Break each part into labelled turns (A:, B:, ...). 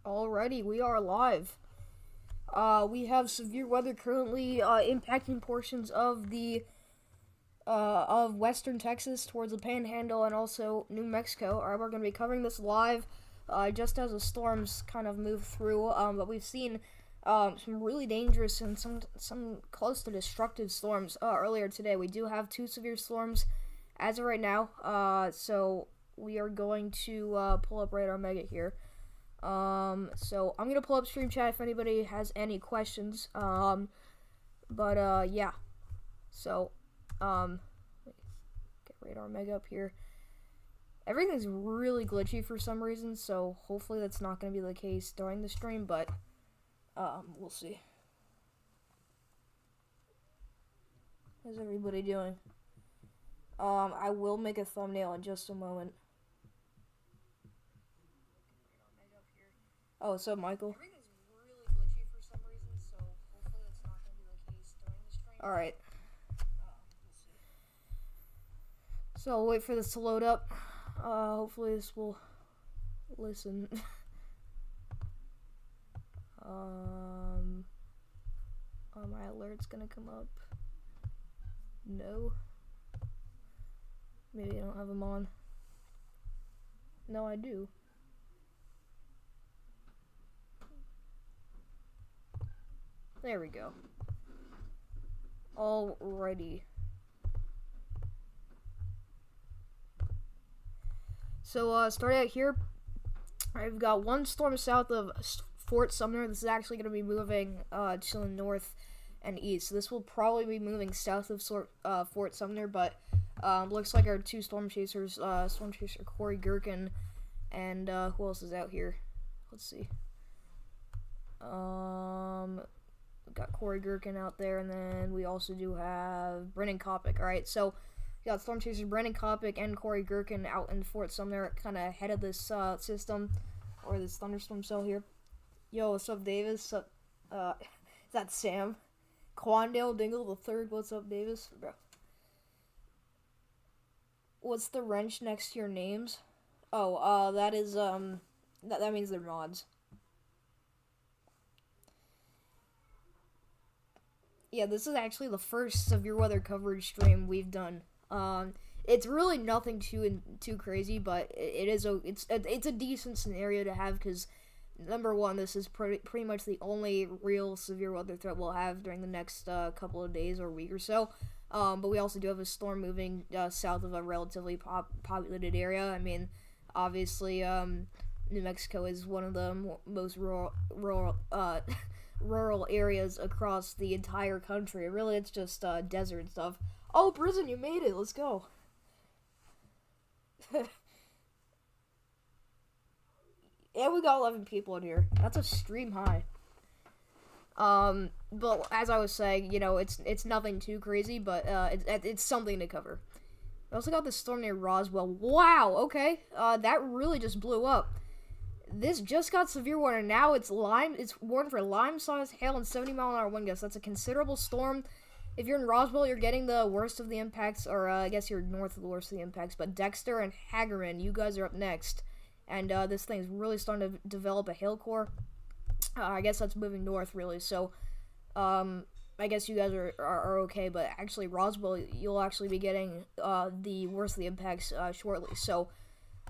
A: Alrighty, we are live. We have severe weather currently impacting portions of the of western Texas towards the Panhandle and also New Mexico. Alright, we're going to be covering this live just as the storms kind of move through. But we've seen some really dangerous and some close to destructive storms earlier today. We do have two severe storms as of right now. So we are going to pull up Radar Mega here. So I'm gonna pull up Stream Chat if anybody has any questions. Yeah. So, get Radar Mega up here. Everything's really glitchy for some reason, so hopefully that's not gonna be the case during the stream, but, we'll see. How's everybody doing? I will make a thumbnail in just a moment. Oh, what's up, Michael? Everything's really glitchy for some reason, so hopefully that's not going to be the case during the stream. Alright. We'll see. So I'll wait for this to load up. Hopefully this will listen. Are my alerts going to come up? No. Maybe I don't have them on. No, I do. There we go. Alrighty. So, starting out here, I've got one storm south of Fort Sumner. This is actually going to be moving to the north and east. So this will probably be moving south of Fort Sumner, but looks like our two storm chasers, Storm Chaser Corey Gherkin, and who else is out here? Let's see. We've got Corey Gherkin out there, and then we also do have Brennan Kopic. Alright, so we got Storm Chasers Brennan Kopic and Corey Gherkin out in Fort Sumner, kind of ahead of this system, or this thunderstorm cell here. Yo, what's up, Davis? Is that Sam? Quandale Dingle the Third. What's up, Davis? Bro. What's the wrench next to your names? Oh, that is, that means they're mods. Yeah, this is actually the first severe weather coverage stream we've done. It's really nothing too crazy, but it's a decent scenario to have because number one, this is pretty much the only real severe weather threat we'll have during the next couple of days or week or so. But we also do have a storm moving south of a relatively populated area. I mean, obviously, New Mexico is one of the most rural areas across the entire country. Really, it's just desert and stuff. Oh, Prison, you made it. Let's go. Yeah, we got 11 people in here. That's a stream high. But as I was saying, you know, it's nothing too crazy, but it's something to cover. I also got this storm near Roswell. Wow, okay. That really just blew up. This just got severe warning. Now it's warned for lime-sized hail and 70-mile-an-hour wind gusts. That's a considerable storm. If you're in Roswell, you're getting the worst of the impacts, or I guess you're north of the worst of the impacts. But Dexter and Hagerman, you guys are up next. And this thing's really starting to develop a hail core. I guess that's moving north, really. So, I guess you guys are okay. But actually, Roswell, you'll actually be getting the worst of the impacts shortly. So,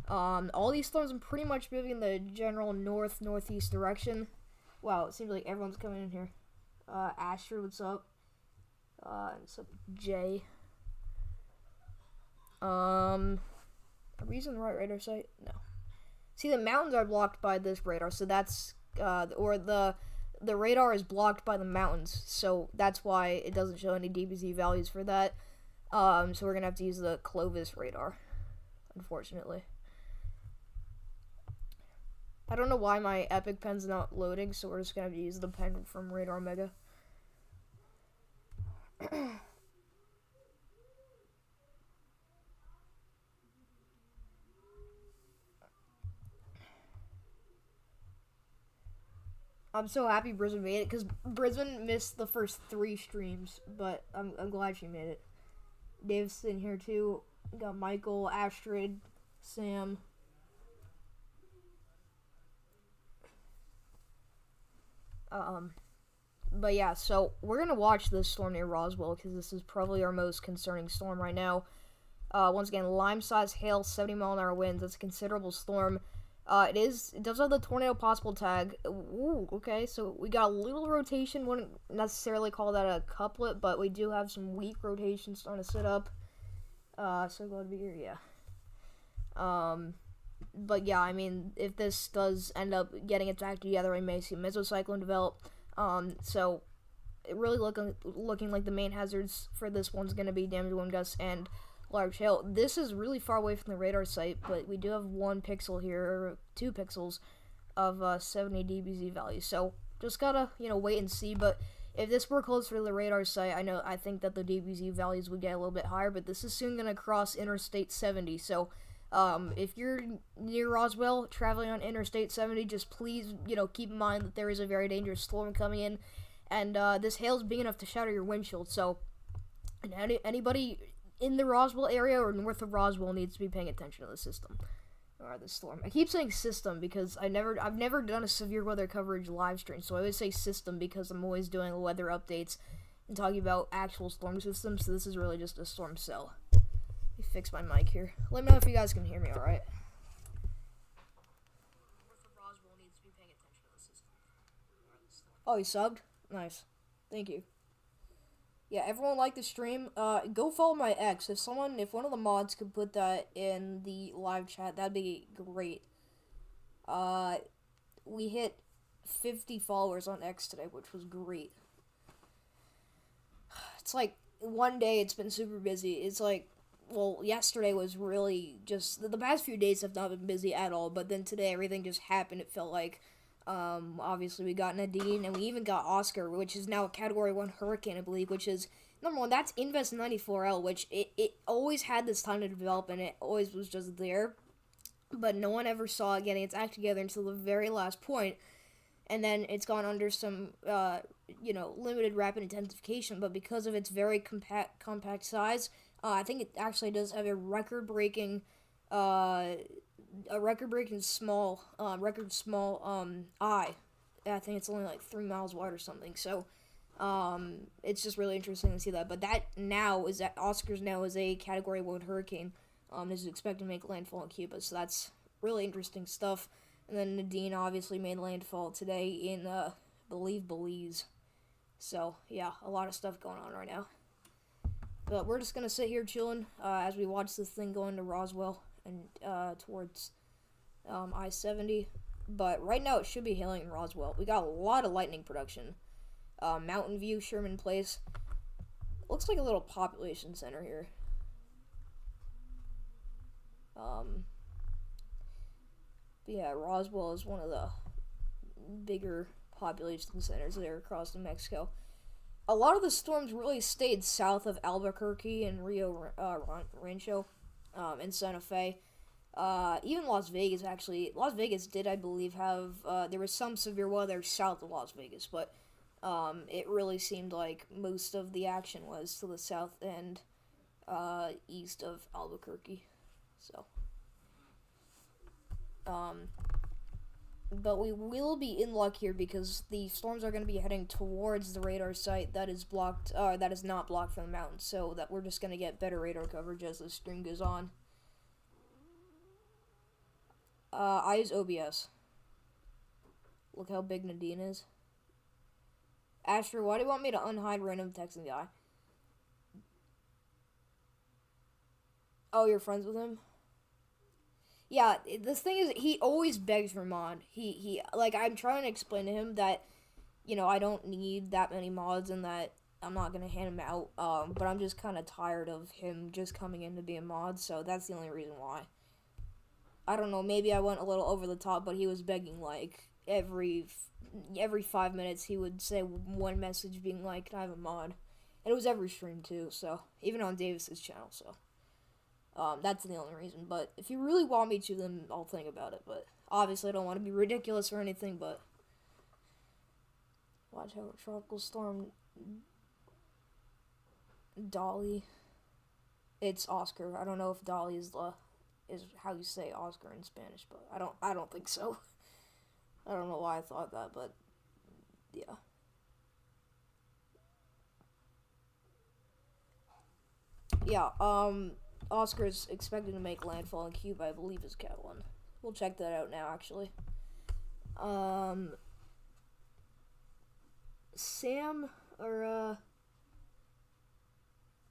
A: all these storms are pretty much moving in the general northeast direction. Wow, it seems like everyone's coming in here. Asher, what's up? What's up, Jay? Are we using the right radar site? No. See, the mountains are blocked by this radar, so that's, or the radar is blocked by the mountains, so that's why it doesn't show any DBZ values for that. So we're gonna have to use the Clovis radar, unfortunately. I don't know why my Epic Pen's not loading, so we're just gonna have to use the pen from Radar Mega. I'm so happy Brisbane made it, because Brisbane missed the first 3 streams, but I'm glad she made it. Dave's in here too. We got Michael, Astrid, Sam. Um, but yeah, so we're gonna watch this storm near Roswell because this is probably our most concerning storm right now. Once again, lime-sized hail, 70-mile-an-hour winds. That's a considerable storm. It does have the tornado possible tag. Ooh, okay, so we got a little rotation. Wouldn't necessarily call that a couplet, but we do have some weak rotation starting to sit up. So glad to be here, yeah. But yeah, I mean, if this does end up getting its act together, we may see a mesocyclone develop. So it really looking like the main hazards for this one's going to be damage wind gusts and large hail. This is really far away from the radar site, but we do have 1 pixel here, or 2 pixels of 70 dBz value. So just gotta wait and see. But if this were closer to the radar site, I think that the DBZ values would get a little bit higher. But this is soon gonna cross Interstate 70, so. If you're near Roswell, traveling on Interstate 70, just please, keep in mind that there is a very dangerous storm coming in, and this hail is big enough to shatter your windshield. So, anybody in the Roswell area or north of Roswell needs to be paying attention to the system or the storm. I keep saying system because I've never done a severe weather coverage live stream, so I always say system because I'm always doing weather updates and talking about actual storm systems. So this is really just a storm cell. Let me fix my mic here. Let me know if you guys can hear me alright. Oh, you subbed? Nice. Thank you. Yeah, everyone like the stream. Go follow my ex. If one of the mods could put that in the live chat, that'd be great. We hit 50 followers on X today, which was great. It's like, one day it's been super busy. It's like, well, yesterday was really just, the past few days have not been busy at all, but then today everything just happened, it felt like. Obviously we got Nadine, and we even got Oscar, which is now a Category 1 hurricane, I believe, which is, number one, that's Invest 94L, which it always had this time to develop, and it always was just there, but no one ever saw it getting its act together until the very last point, and then it's gone under some, limited rapid intensification, but because of its very compact size, I think it actually does have a record-breaking small eye. I think it's only like 3 miles wide or something. So, it's just really interesting to see that. But Oscar's now is a Category 1 hurricane. Is expected to make landfall in Cuba. So that's really interesting stuff. And then Nadine obviously made landfall today in, Belize. So, yeah, a lot of stuff going on right now. But we're just gonna sit here chilling as we watch this thing go into Roswell and towards I-70. But right now it should be hailing in Roswell. We got a lot of lightning production. Mountain View, Sherman Place. Looks like a little population center here. But yeah, Roswell is one of the bigger population centers there across New Mexico. A lot of the storms really stayed south of Albuquerque and Rio Rancho, and Santa Fe. Even Las Vegas, actually. Las Vegas did, I believe, have, there was some severe weather south of Las Vegas, but, it really seemed like most of the action was to the south and, east of Albuquerque, so. But we will be in luck here because the storms are going to be heading towards the radar site that is not blocked from the mountains, so that we're just going to get better radar coverage as the stream goes on. I use OBS. Look how big Nadine is. Asher, why do you want me to unhide random texting guy? Oh, you're friends with him? Yeah, this thing is, he always begs for mod. I'm trying to explain to him that, I don't need that many mods and that I'm not gonna hand him out, but I'm just kind of tired of him just coming in to be a mod, so that's the only reason why. I don't know, maybe I went a little over the top, but he was begging, like, every 5 minutes he would say one message being like, can I have a mod? And it was every stream, too, so, even on Davis's channel, so. That's the only reason, but if you really want me to, then I'll think about it, but obviously I don't want to be ridiculous or anything, but watch out, tropical storm Dolly. It's Oscar. I don't know if Dolly is how you say Oscar in Spanish, but I don't think so. I don't know why I thought that, but Yeah. Yeah, Oscar's expected to make landfall in Cuba, I believe is Cat 1. We'll check that out now, actually. Sam, or,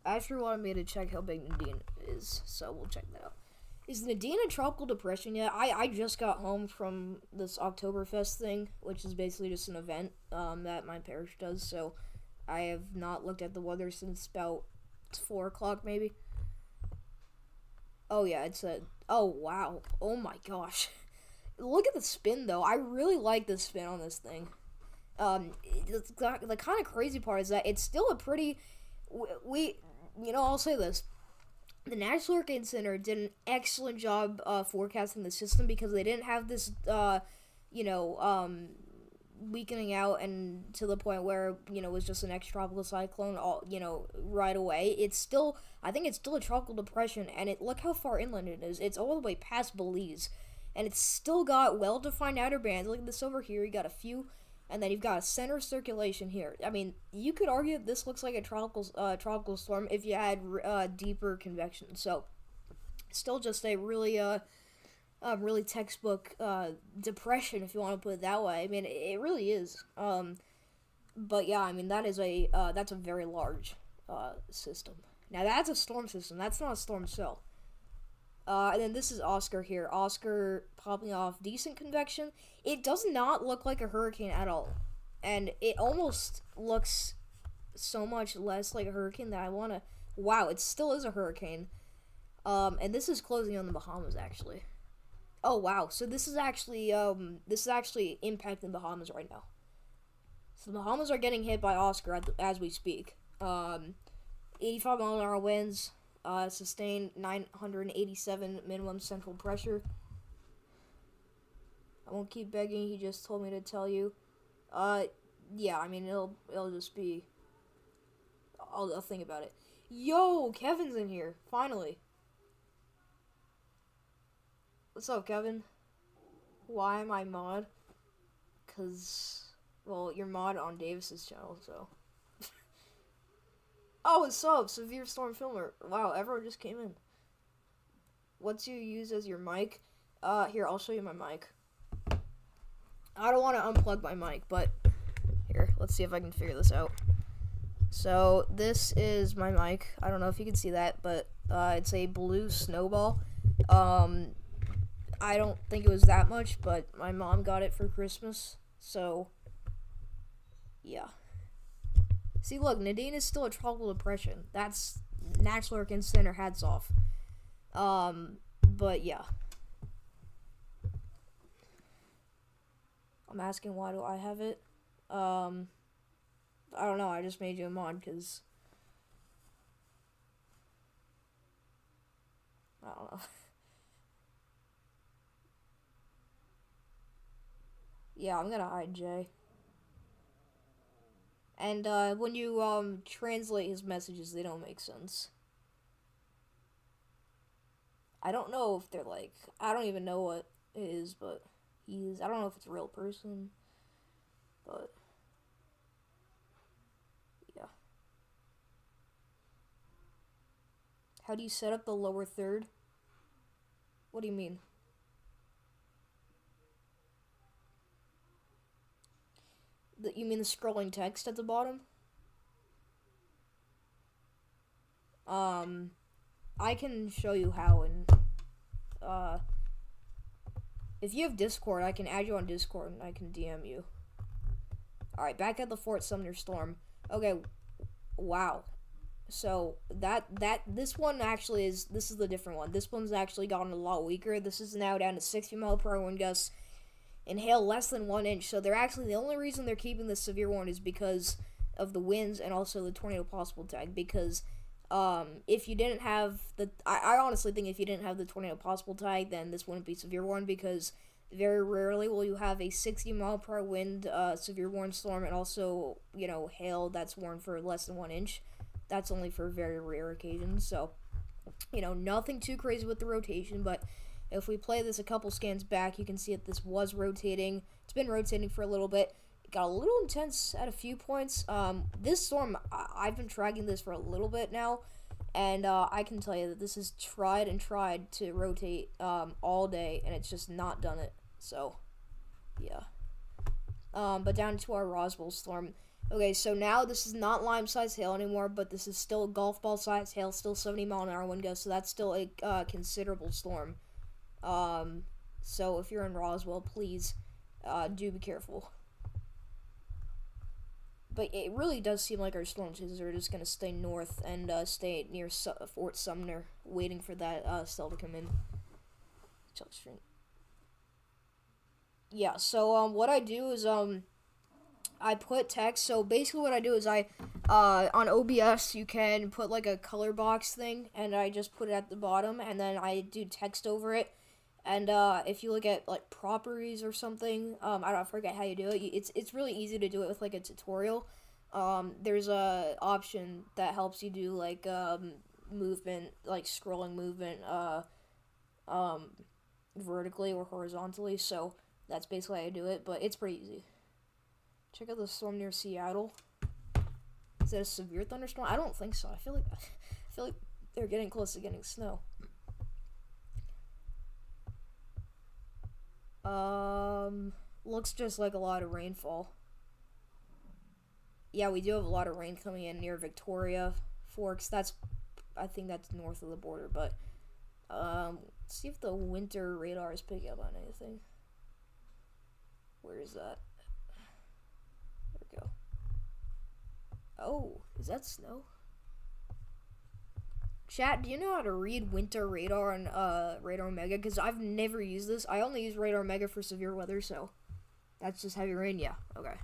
A: Asher wanted me to check how big Nadine is, so we'll check that out. Is Nadine in tropical depression yet? I just got home from this Oktoberfest thing, which is basically just an event, that my parish does, so I have not looked at the weather since about 4 o'clock, maybe. Oh, yeah, it's a... Oh, wow. Oh, my gosh. Look at the spin, though. I really like the spin on this thing. The kind of crazy part is that it's still a pretty... I'll say this. The National Hurricane Center did an excellent job forecasting the system because they didn't have this, weakening out and to the point where, it was just an extratropical cyclone, right away. I think it's still a tropical depression, and look how far inland it is. It's all the way past Belize, and it's still got well-defined outer bands. Look at this over here. You got a few, and then you've got a center circulation here. I mean, you could argue that this looks like a tropical storm if you had deeper convection. So, still just a really textbook depression, if you want to put it that way. I mean, it really is. But yeah, I mean, that's a very large system. Now that's a storm system. That's not a storm cell. And then this is Oscar here. Oscar popping off decent convection. It does not look like a hurricane at all. And it almost looks so much less like a hurricane that I want to... Wow, it still is a hurricane. And this is closing on the Bahamas, actually. Oh, wow. So this is actually impacting the Bahamas right now. So the Bahamas are getting hit by Oscar as we speak. 85-mile-an-hour winds. Sustained 987 minimum central pressure. I won't keep begging, he just told me to tell you. Yeah, I mean, it'll just be... I'll think about it. Yo, Kevin's in here, finally. What's up, Kevin? Why am I mod? Cause, well, you're mod on Davis's channel, so... Oh, what's up? Severe Storm Filmer. Wow, everyone just came in. What do you use as your mic? Here, I'll show you my mic. I don't want to unplug my mic, but... Here, let's see if I can figure this out. So, this is my mic. I don't know if you can see that, but, it's a blue Snowball. I don't think it was that much, but my mom got it for Christmas, so... Yeah. See, look, Nadine is still a tropical depression. That's National Hurricane Center, hats off. But yeah. I'm asking why do I have it? I don't know, I just made you a mod, because... I don't know. Yeah, I'm gonna hide Jay. And, when you, translate his messages, they don't make sense. I don't know if they're, like... I don't even know what it is, but I don't know if it's a real person. But... Yeah. How do you set up the lower third? What do you mean? You mean the scrolling text at the bottom? I can show you how, and, if you have Discord, I can add you on Discord, and I can DM you. Alright, back at the Fort Sumner Storm. Okay, wow. So, this one actually this is the different one. This one's actually gotten a lot weaker. This is now down to 60 mile per hour wind gusts. And hail less than 1 inch. So they're actually, the only reason they're keeping this severe warning is because of the winds and also the tornado possible tag. Because if you didn't have I honestly think if you didn't have the tornado possible tag, then this wouldn't be severe warning, because very rarely will you have a 60 mile per hour wind severe warning storm and also, hail that's warned for less than 1 inch. That's only for very rare occasions. So, nothing too crazy with the rotation, but if we play this a couple scans back, you can see that this was rotating. It's been rotating for a little bit. got a little intense at a few points. This storm, I've been tracking this for a little bit now, and I can tell you that this is tried and tried to rotate all day, and it's just not done it. So, yeah. But down to our Roswell storm. Okay, so now this is not lime-sized hail anymore, but this is still golf ball-sized hail, still 70-mile-an-hour wind gusts, so that's still a considerable storm. So if you're in Roswell, please do be careful. But it really does seem like our storm chasers are just going to stay north and stay near Fort Sumner, waiting for that cell to come in. Yeah, so what I do is I put text. So basically what I do is I on OBS you can put like a color box thing, and I just put it at the bottom, and then I do text over it. And if you look at like properties or something, I forget how you do it. It's really easy to do it with like a tutorial. There's a option that helps you do like movement, like scrolling movement, vertically or horizontally. So that's basically how you do it, but it's pretty easy. Check out the storm near Seattle. Is that a severe thunderstorm? I don't think so. I feel like they're getting close to getting snow. Looks just like a lot of rainfall. Yeah, we do have a lot of rain coming in near Victoria Forks. I think that's north of the border, but let's see if the winter radar is picking up on anything. Where is that? There we go. Oh, is that snow? Chat, do you know how to read winter radar on Radar Mega? Because I've never used this. I only use Radar Mega for severe weather, so that's just heavy rain. Yeah, okay.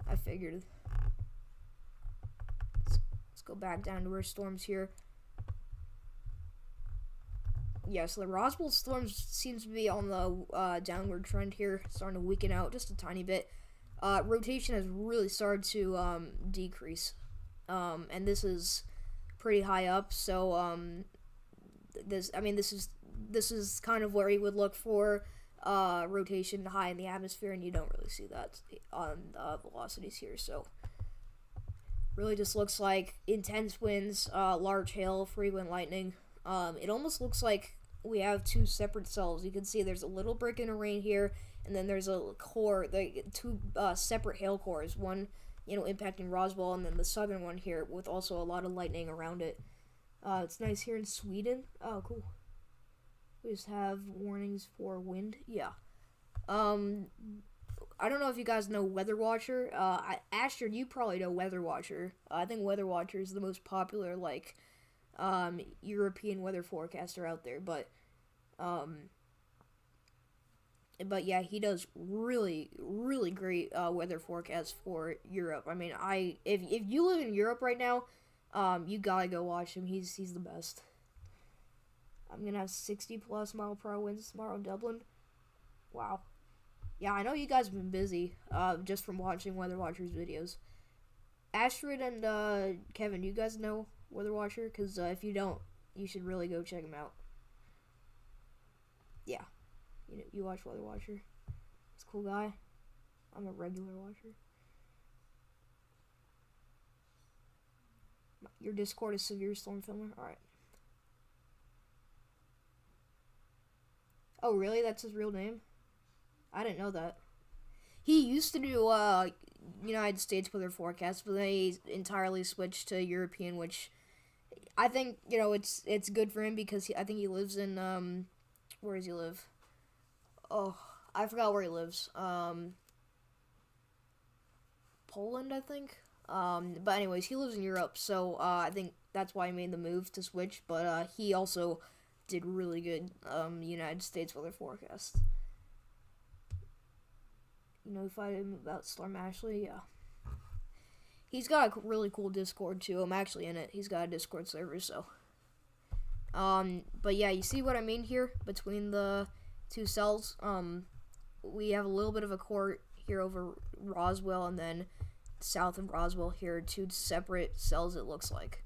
A: I figured. Let's go back down to our storms here. Yeah, so the Roswell storms seems to be on the downward trend here, starting to weaken out just a tiny bit. Rotation has really started to decrease. And this is pretty high up, so this is kind of where you would look for rotation high in the atmosphere, and you don't really see that on velocities here. So really just looks like intense winds, large hail, frequent lightning. It almost looks like we have two separate cells. You can see there's a little break in a rain here, and then there's a core, two separate hail cores. One, impacting Roswell, and then the southern one here with also a lot of lightning around it. It's nice here in Sweden. Oh, cool. We just have warnings for wind. Yeah. I don't know if you guys know Weather Watcher. Astrid, you probably know Weather Watcher. I think Weather Watcher is the most popular, European weather forecaster out there, but yeah, he does really, really great weather forecasts for Europe. I mean, if you live in Europe right now, you gotta go watch him. He's the best. I'm gonna have 60+ mile/hour winds tomorrow in Dublin. Wow. Yeah, I know you guys have been busy, just from watching Weather Watcher's videos. Astrid and Kevin, you guys know Weather Watcher? Because if you don't, you should really go check him out. Yeah. You watch Weather Watcher. He's a cool guy. I'm a regular watcher. Your Discord is Severe Storm Filmer? Alright. Oh, really? That's his real name? I didn't know that. He used to do United States weather forecasts, but then he entirely switched to European, which I think, it's good for him because I think he lives in, where does he live? Oh, I forgot where he lives. Poland, I think. But anyways, he lives in Europe, so I think that's why he made the move to switch. But he also did really good United States weather forecast. If I him about Storm Ashley, yeah. He's got a really cool Discord too. I'm actually in it. He's got a Discord server, so. But yeah, you see what I mean here between the two cells. We have a little bit of a core here over Roswell, and then south of Roswell here, two separate cells. It looks like.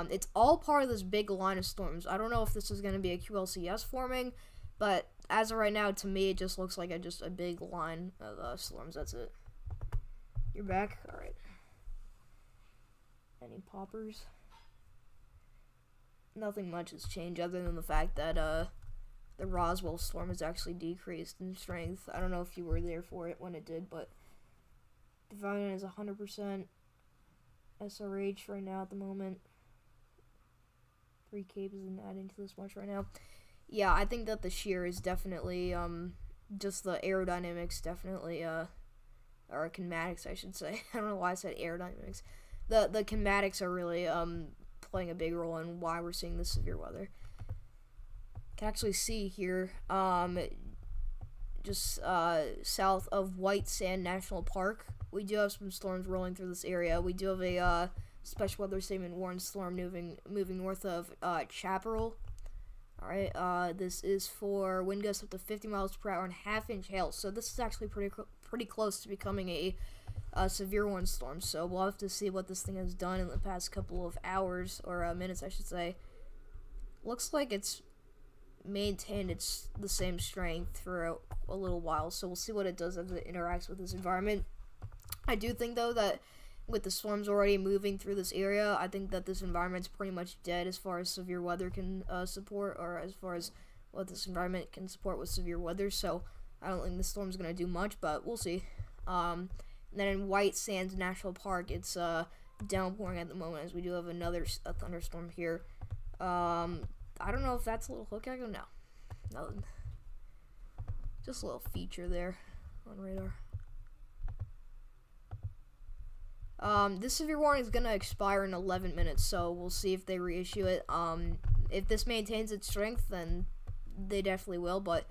A: It's all part of this big line of storms. I don't know if this is going to be a QLCS forming, But as of right now, to me, it just looks like just a big line of storms. That's it. You're back? Alright. Any poppers? Nothing much has changed other than the fact that the Roswell storm has actually decreased in strength. I don't know if you were there for it when it did, but the volume is 100% SRH right now at the moment. 3 cables isn't adding to this much right now. Yeah, I think that the shear is definitely, just the aerodynamics definitely, or kinematics, I should say. I don't know why I said aerodynamics. The kinematics are really, playing a big role in why we're seeing this severe weather. Can actually see here, just south of White Sand National Park, we do have some storms rolling through this area. We do have a special weather statement warned storm moving north of Chaparral. All right, this is for wind gusts up to 50 miles per hour and half-inch hail. So this is actually pretty close to becoming a severe warning storm. So we'll have to see what this thing has done in the past couple of hours or minutes, I should say. Looks like it's maintained the same strength for a little while, so we'll see what it does as it interacts with this environment. I do think, though, that with the storms already moving through this area, I think that this environment's pretty much dead as far as severe weather can support, or as far as what this environment can support with severe weather, so I don't think the storm's going to do much, but we'll see. And then in White Sands National Park, it's downpouring at the moment, as we do have a thunderstorm here. I don't know if that's a little hook echo. No. Nothing. Just a little feature there on radar. This severe warning is going to expire in 11 minutes, so we'll see if they reissue it. If this maintains its strength, then they definitely will, but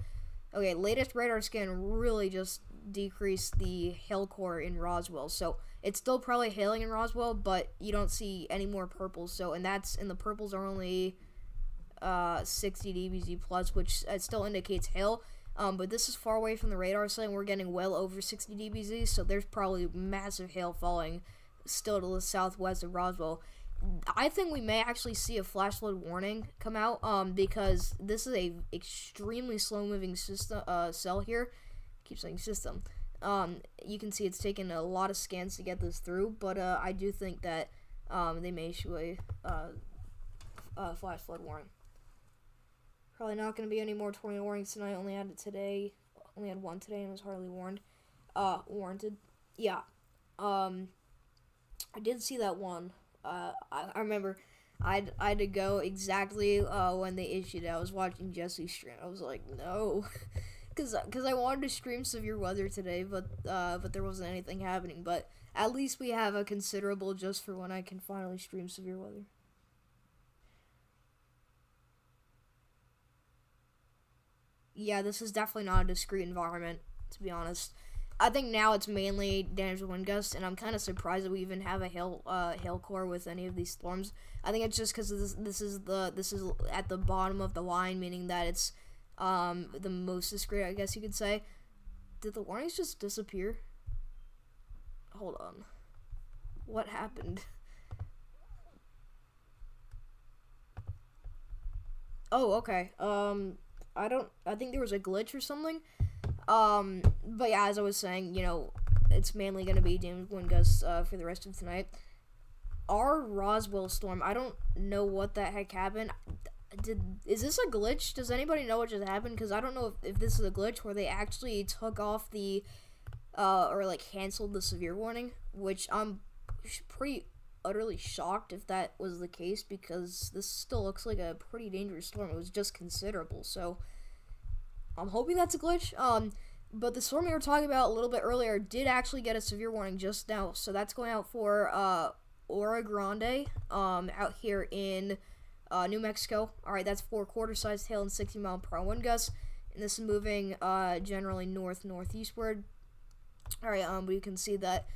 A: okay, latest radar scan really just decreased the hail core in Roswell, so it's still probably hailing in Roswell, but you don't see any more purples, so, and the purples are only 60 dBz plus, which still indicates hail, but this is far away from the radar saying we're getting well over 60 dBz, so there's probably massive hail falling still to the southwest of Roswell. I think we may actually see a flash flood warning come out, because this is a extremely slow moving system cell here. I keep saying system. You can see it's taken a lot of scans to get this through, but I do think that they may issue a flash flood warning. Probably not going to be any more tornado warnings tonight. Only had one today and was hardly warranted. Yeah. I did see that one. I remember I had to go exactly when they issued it. I was watching Jesse's stream. I was like, no. Because I wanted to stream severe weather today, but there wasn't anything happening. But at least we have a considerable just for when I can finally stream severe weather. Yeah, this is definitely not a discrete environment, to be honest. I think now it's mainly damage wind gusts, and I'm kind of surprised that we even have a hail core with any of these storms. I think it's just because this is at the bottom of the line, meaning that it's the most discrete, I guess you could say. Did the warnings just disappear? Hold on. What happened? Oh, okay. I think there was a glitch or something. But yeah, as I was saying, it's mainly going to be damage wind gusts for the rest of tonight. Our Roswell storm, I don't know what the heck happened. Is this a glitch? Does anybody know what just happened? Because I don't know if this is a glitch where they actually took off the, or canceled the severe warning, which I'm pretty utterly shocked if that was the case, because this still looks like a pretty dangerous storm. It was just considerable, so I'm hoping that's a glitch. But the storm we were talking about a little bit earlier did actually get a severe warning just now, so that's going out for Oro Grande, out here in New Mexico. Alright, that's for quarter-sized hail and 60 mile per hour wind gusts, and this is moving generally north-northeastward. Alright, we can see that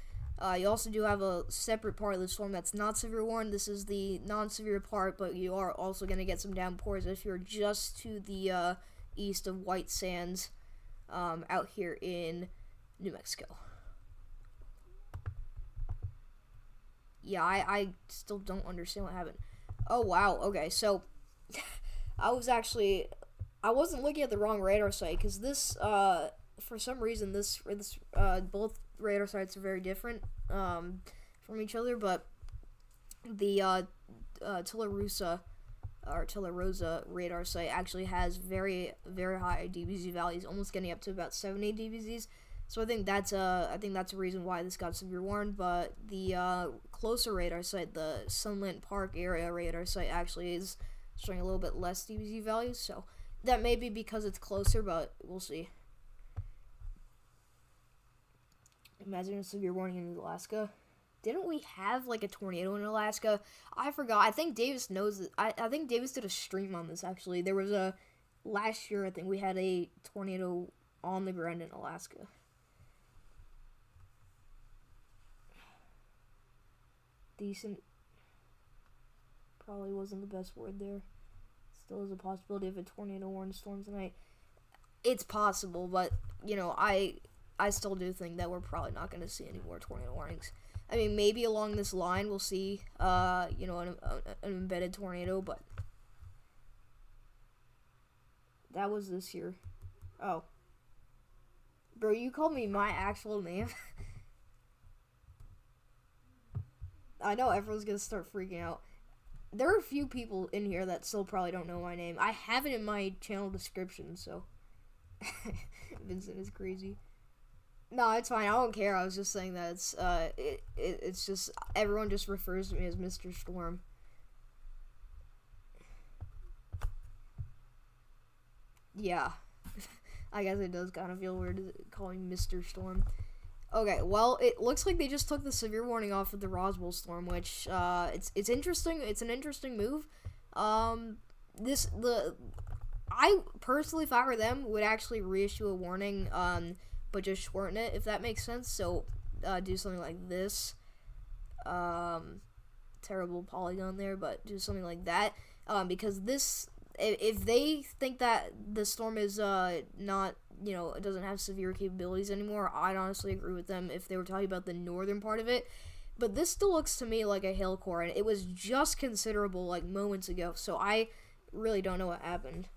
A: you also do have a separate part of the storm that's not severe warned. This is the non-severe part, but you are also going to get some downpours if you're just to the east of White Sands, out here in New Mexico. Yeah, I still don't understand what happened. Oh, wow, okay, so I I wasn't looking at the wrong radar site because this, for some reason, both radar sites are very different from each other. But the Tularosa or Tularosa radar site actually has very, very high DBZ values, almost getting up to about 70 DBZs. So I think that's a reason why this got severe warned. But the closer radar site, the Sunland Park area radar site, actually is showing a little bit less DBZ values. So that may be because it's closer, but we'll see. Imagine a severe warning in Alaska. Didn't we have like a tornado in Alaska? I forgot. I think Davis knows it. I think Davis did a stream on this actually. There was last year I think we had a tornado on the ground in Alaska. Decent probably wasn't the best word there. Still is a possibility of a tornado warning storm tonight. It's possible, but I still do think that we're probably not going to see any more tornado warnings. I mean, maybe along this line we'll see, an embedded tornado, but that was this year. Oh. Bro, you called me my actual name? I know everyone's going to start freaking out. There are a few people in here that still probably don't know my name. I have it in my channel description, so. Vincent is crazy. No, it's fine. I don't care. I was just saying that it's just everyone just refers to me as Mr. Storm. Yeah. I guess it does kind of feel weird calling Mr. Storm. Okay, well, it looks like they just took the severe warning off of the Roswell storm, which it's interesting. It's an interesting move. I personally, if I were them, would actually reissue a warning, but just shorten it, if that makes sense. So, do something like this. Terrible polygon there, but do something like that. Because this, if they think that the storm is not, it doesn't have severe capabilities anymore, I'd honestly agree with them if they were talking about the northern part of it. But this still looks to me like a hail core, and it was just considerable, like, moments ago. So I really don't know what happened.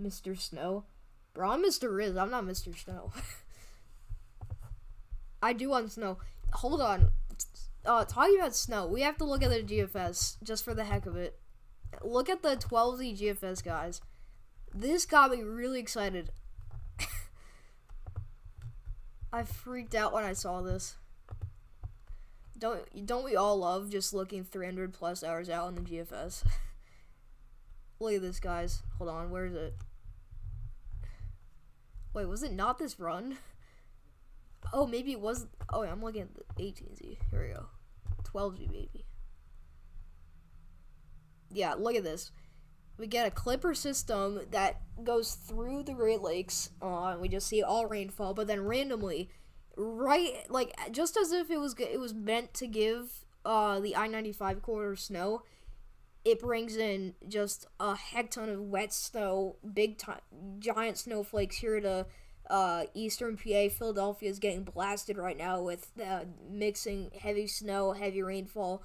A: Mr. Snow. Bro, I'm Mr. Riz. I'm not Mr. Snow. I do want snow. Hold on. Talking about snow, we have to look at the GFS, just for the heck of it. Look at the 12Z GFS, guys. This got me really excited. I freaked out when I saw this. Don't we all love just looking 300 plus hours out on the GFS? Look at this, guys. Hold on, where is it? Wait, was it not this run? Oh, maybe it was. Oh, yeah, I'm looking at the 18Z. Here we go. 12Z, baby. Yeah, look at this. We get a Clipper system that goes through the Great Lakes. We just see all rainfall, but then randomly, right, like, just as if it was meant to give the I-95 corridor snow, it brings in just a heck ton of wet snow, giant snowflakes here to eastern PA. Philadelphia is getting blasted right now with mixing heavy snow, heavy rainfall.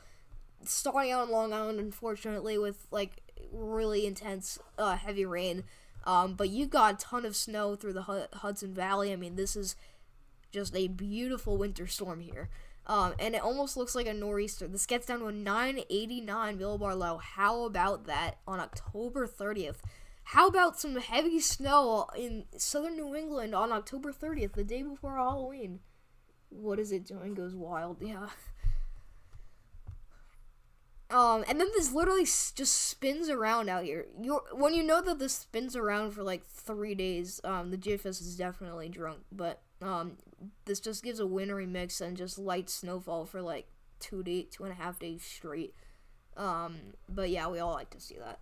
A: Starting out in Long Island, unfortunately, with like really intense heavy rain. But you got a ton of snow through the Hudson Valley. I mean, this is just a beautiful winter storm here. And it almost looks like a nor'easter. This gets down to a 989 millibar low. How about that on October 30th? How about some heavy snow in southern New England on October 30th, the day before Halloween? What is it doing? Goes wild. Yeah. And then this literally just spins around out here. When you know that this spins around for like 3 days, the GFS is definitely drunk. But this just gives a wintry mix and just light snowfall for like 2.5 days straight. But yeah, we all like to see that.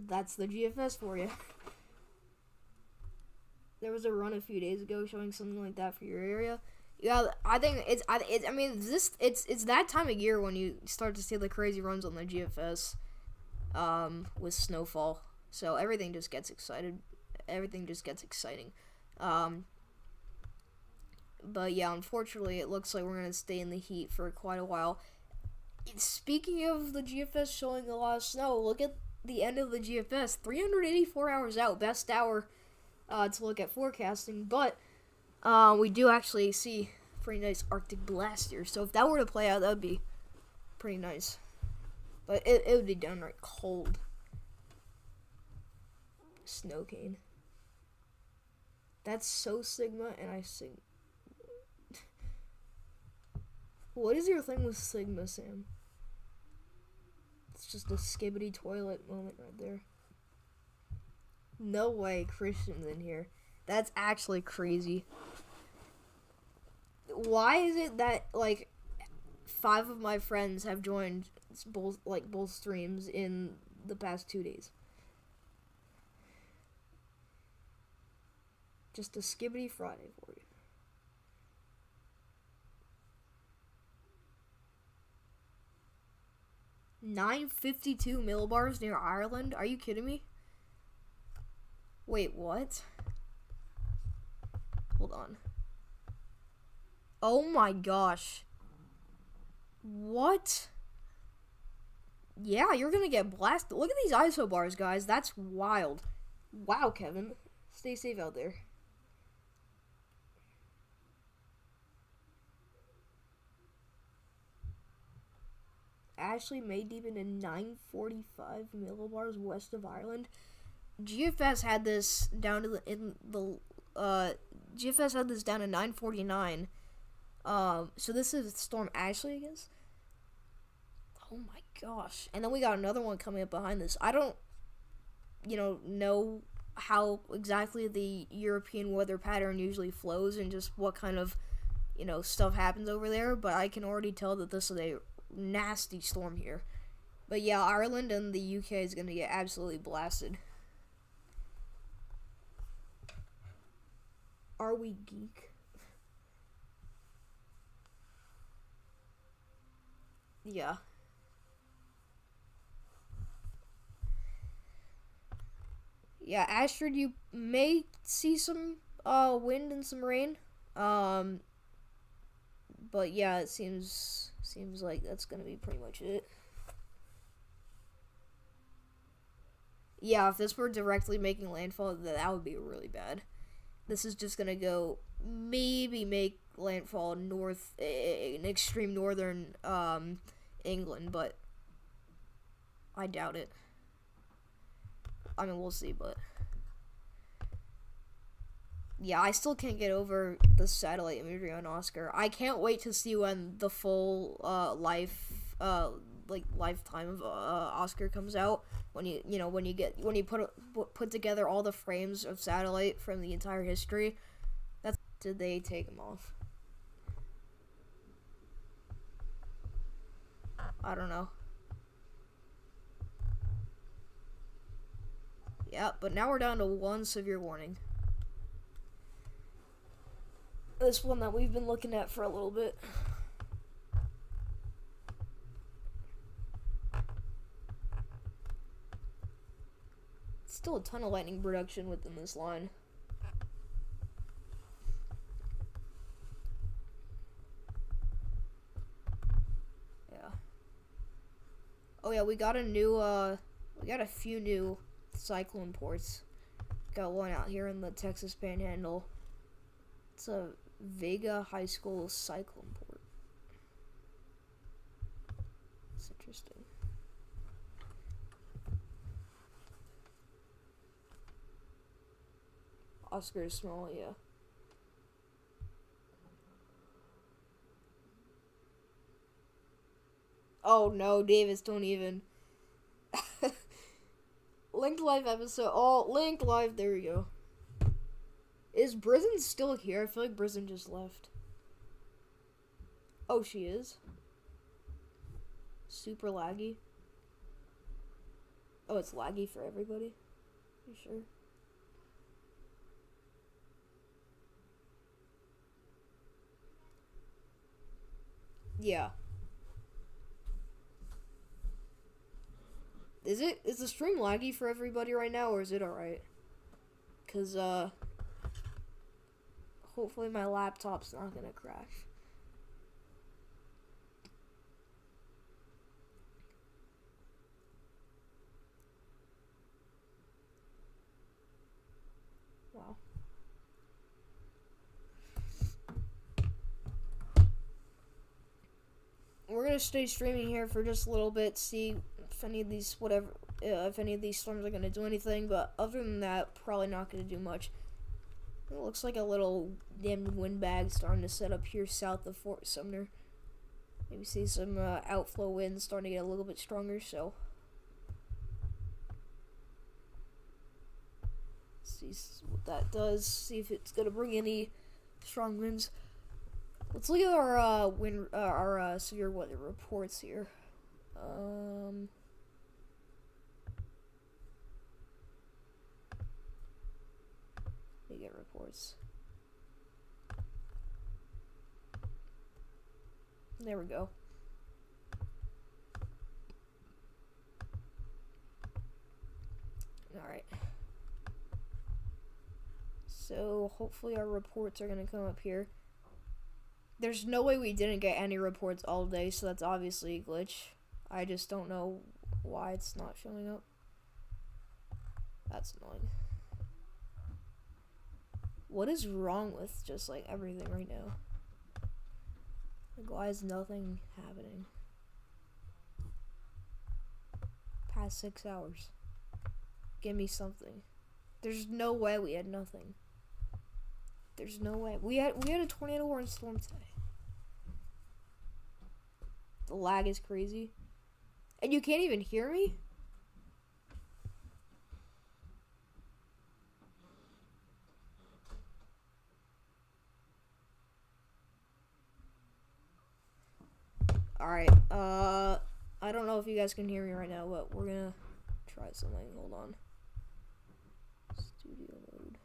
A: That's the GFS for you. There was a run a few days ago showing something like that for your area. Yeah, I think it's that time of year when you start to see the crazy runs on the GFS, with snowfall. So everything just gets excited. Everything just gets exciting. But yeah, unfortunately, it looks like we're gonna stay in the heat for quite a while. Speaking of the GFS showing a lot of snow, look at the end of the GFS. 384 hours out, best hour to look at forecasting. But we do actually see pretty nice Arctic blast here. So if that were to play out, that would be pretty nice. But it would be downright cold. Snow cane. That's so Sigma, and I sing. What is your thing with Sigma, Sam? It's just a skibbity toilet moment right there. No way Christian's in here. That's actually crazy. Why is it that, like, 5 of my friends have joined both streams in the past 2 days? Just a skibbity Friday for you. $9.52 millibars near Ireland? Are you kidding me? Wait, what? Hold on. Oh my gosh. What? Yeah, you're gonna get blasted. Look at these ISO bars, guys. That's wild. Wow, Kevin. Stay safe out there. Ashley May deep in 945 millibars west of Ireland. GFS had this down to GFS had this down to 949. So this is Storm Ashley, I guess. Oh my gosh! And then we got another one coming up behind this. I don't, know how exactly the European weather pattern usually flows and just what kind of, stuff happens over there. But I can already tell that this is a nasty storm here. But yeah, Ireland and the UK is gonna get absolutely blasted. Are we geek? Yeah. Yeah, Astrid, you may see some wind and some rain. But yeah, it seems like that's gonna be pretty much it. Yeah, if this were directly making landfall, that would be really bad. This is just gonna go maybe make landfall north in extreme northern England, but I doubt it. I mean, we'll see, but yeah, I still can't get over the satellite imagery on Oscar. I can't wait to see when the full lifetime of Oscar comes out. When you put together all the frames of satellite from the entire history. Did they take them off? I don't know. Yeah, but now we're down to 1 severe warning. This one that we've been looking at for a little bit. Still a ton of lightning production within this line. Yeah. Oh yeah, we got a few new cyclone ports. Got one out here in the Texas Panhandle. It's a Vega High School cyclone port. It's interesting. Oscar is small, yeah. Oh no, Davis, don't even. Linked Live episode. Oh, Linked Live, there we go. Is Brizzen still here? I feel like Brizzen just left. Oh, she is? Super laggy. Oh, it's laggy for everybody? You sure? Yeah. Is the stream laggy for everybody right now, or is it alright? Cause, hopefully my laptop's not gonna crash. gonna stay streaming here for just a little bit, see if any of these if any of these storms are gonna do anything. But other than that, probably not gonna do much. It looks like a little damn windbag starting to set up here south of Fort Sumner. Maybe see some outflow winds starting to get a little bit stronger. So see what that does. See if it's gonna bring any strong winds. Let's look at our severe weather reports here. We get reports. There we go. All right. So hopefully our reports are gonna come up here. There's no way we didn't get any reports all day, so that's obviously a glitch. I just don't know why it's not showing up. That's annoying. What is wrong with just like everything right now? Like, why is nothing happening? Past 6 hours. Give me something. There's no way we had nothing. There's no way. We had a tornado warning storm today. The lag is crazy. And you can't even hear me? Alright, I don't know if you guys can hear me right now, but we're gonna try something. Hold on. Studio mode.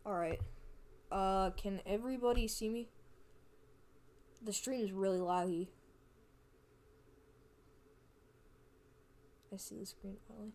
A: Alright. Can everybody see me? The stream is really laggy. I see the screen probably.